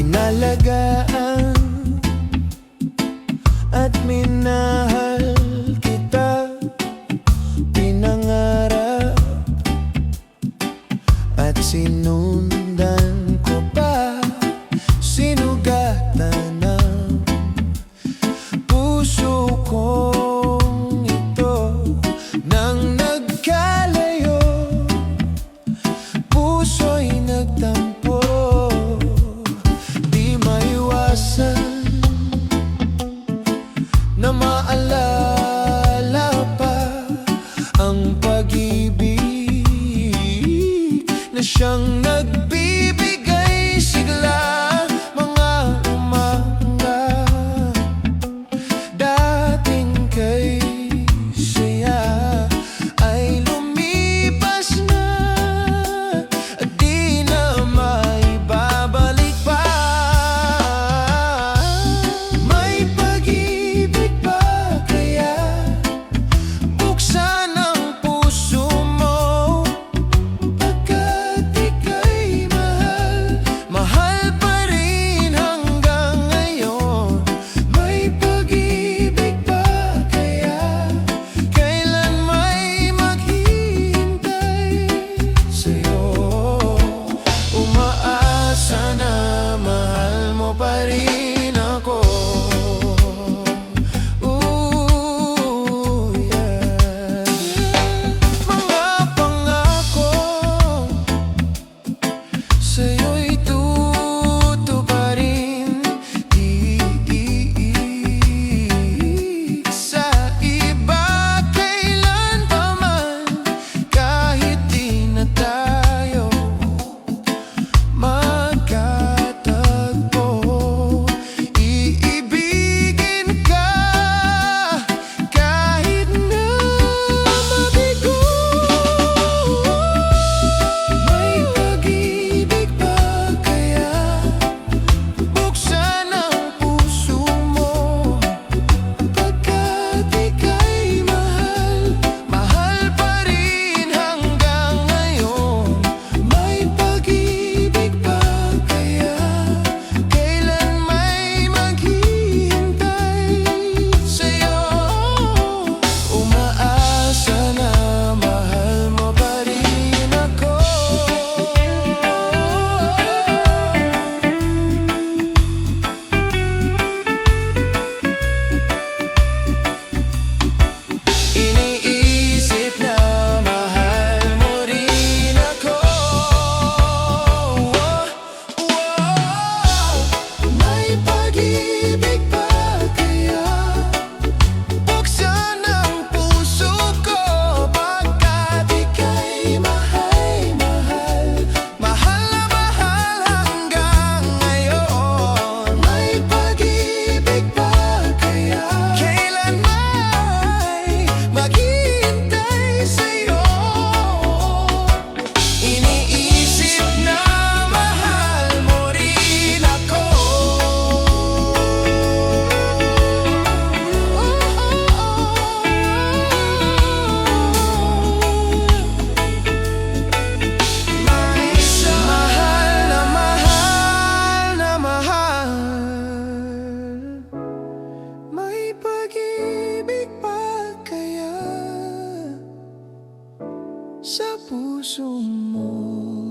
inalagaan at minahal kita, pinangarap at sinundan ko pa, sinugatan ng puso kong ito. Nang nagkalayo, puso'y nagtampo, di maiwasan na maalala pa ang pag-ibig na siyang nagbibigay sigla. Mga umaga dating kay saya ay lumipas na at di na maibabalik pa. May pag-ibig ba kaya? Buksan ang puso mo, pagkat ika'y mahal, mahal pa rin hanggang ngayon. May pag-ibig ba kaya? Kailan may maghihintay sa'yo? Umaasa na mahal mo pa rin ako. Ooh, yeah. Mga pangako sa'yo'y tutuparin, di sa iba kailan pa man. Kahit di na tayo magkatagpo, iibigin ka kahit na mabigo. May pag-ibig ba kaya? Buksan ang puso mo, pagkat ika'y mahal, mahal pa rin hanggang ngayon. May pag-ibig ba kaya? Kailan may maghihintay sa'yo? Umaasa na mahal mo pa rin ako. Iniisip na mahal mo rin ako. May pag-ibig ba kaya? Buksan ang puso ko, pagkat ika'y mahal, mahal na mahal hanggang ngayon. May pag-ibig ba kaya? Kailan may maghihintay sa'yo? Iniisip na mahal mo rin ako. Mahal na mahal na mahal, may pag-ibig pa kaya sa puso mo?